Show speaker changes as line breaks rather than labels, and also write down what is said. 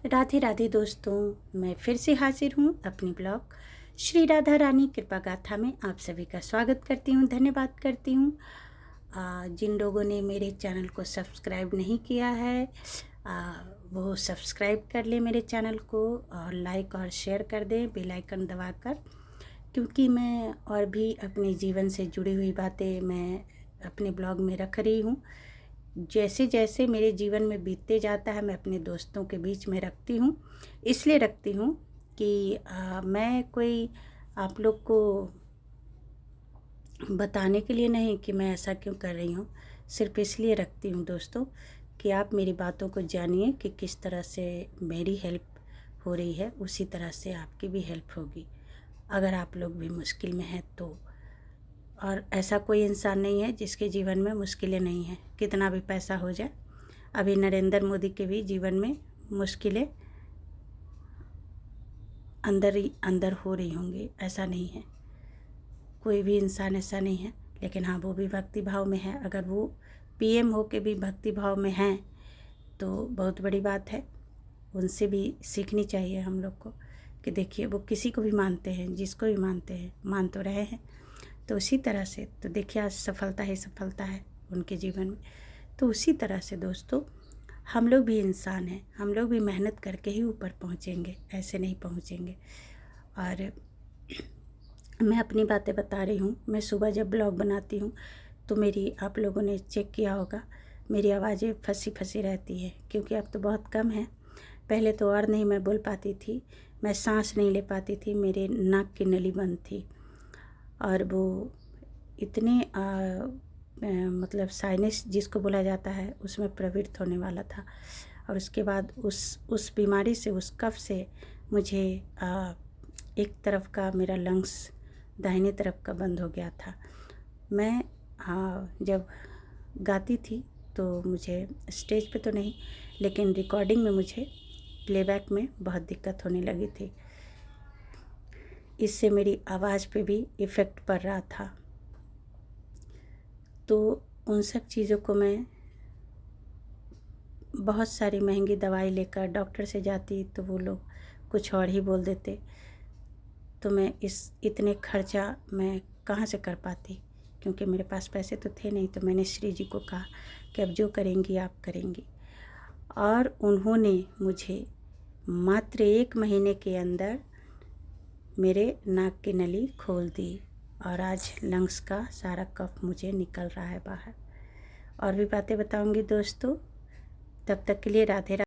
राधे राधे दोस्तों, मैं फिर से हाजिर हूँ अपनी ब्लॉग श्री राधा रानी कृपा गाथा में। आप सभी का स्वागत करती हूँ, धन्यवाद करती हूँ। जिन लोगों ने मेरे चैनल को सब्सक्राइब नहीं किया है वो सब्सक्राइब कर ले मेरे चैनल को, और लाइक और शेयर कर दें बेल आइकन दबाकर, क्योंकि मैं और भी अपने जीवन से जुड़ी हुई बातें मैं अपने ब्लॉग में रख रही हूँ। जैसे जैसे मेरे जीवन में बीतते जाता है मैं अपने दोस्तों के बीच में रखती हूँ। इसलिए रखती हूँ कि मैं कोई आप लोग को बताने के लिए नहीं कि मैं ऐसा क्यों कर रही हूँ, सिर्फ इसलिए रखती हूँ दोस्तों कि आप मेरी बातों को जानिए कि किस तरह से मेरी हेल्प हो रही है, उसी तरह से आपकी भी हेल्प होगी अगर आप लोग भी मुश्किल में हैं तो। और ऐसा कोई इंसान नहीं है जिसके जीवन में मुश्किलें नहीं हैं, कितना भी पैसा हो जाए। अभी नरेंद्र मोदी के भी जीवन में मुश्किलें अंदर ही अंदर हो रही होंगी, ऐसा नहीं है, कोई भी इंसान ऐसा नहीं है। लेकिन हाँ, वो भी भक्ति भाव में है। अगर वो पीएम हो के भी भक्ति भाव में हैं तो बहुत बड़ी बात है। उनसे भी सीखनी चाहिए हम लोग को कि देखिए वो किसी को भी मानते हैं, जिसको भी मानते हैं, मान तो रहे हैं। तो उसी तरह से तो देखिए आज सफलता ही सफलता है उनके जीवन में। तो उसी तरह से दोस्तों हम लोग भी इंसान हैं, हम लोग भी मेहनत करके ही ऊपर पहुँचेंगे, ऐसे नहीं पहुँचेंगे। और मैं अपनी बातें बता रही हूँ। मैं सुबह जब ब्लॉग बनाती हूँ तो मेरी, आप लोगों ने चेक किया होगा, मेरी आवाज़ें फंसी फंसी रहती है, क्योंकि अब तो बहुत कम है। पहले तो और नहीं मैं बोल पाती थी, मैं सांस नहीं ले पाती थी, मेरे नाक की नली बंद थी। और वो इतने मतलब साइनस जिसको बोला जाता है उसमें प्रवृत्त होने वाला था। और उसके बाद उस बीमारी से, उस कफ से मुझे एक तरफ का मेरा लंग्स दाहिने तरफ का बंद हो गया था। मैं जब गाती थी तो मुझे स्टेज पे तो नहीं, लेकिन रिकॉर्डिंग में मुझे प्लेबैक में बहुत दिक्कत होने लगी थी। इससे मेरी आवाज़ पे भी इफ़ेक्ट पड़ रहा था। तो उन सब चीज़ों को मैं बहुत सारी महंगी दवाई लेकर डॉक्टर से जाती तो वो लोग कुछ और ही बोल देते। तो मैं इतने खर्चा मैं कहाँ से कर पाती, क्योंकि मेरे पास पैसे तो थे नहीं। तो मैंने श्री जी को कहा कि अब जो करेंगी आप करेंगी। और उन्होंने मुझे मात्र 1 महीने के अंदर मेरे नाक की नली खोल दी, और आज लंग्स का सारा कफ मुझे निकल रहा है बाहर। और भी बातें बताऊंगी दोस्तों, तब तक के लिए राधे राधे।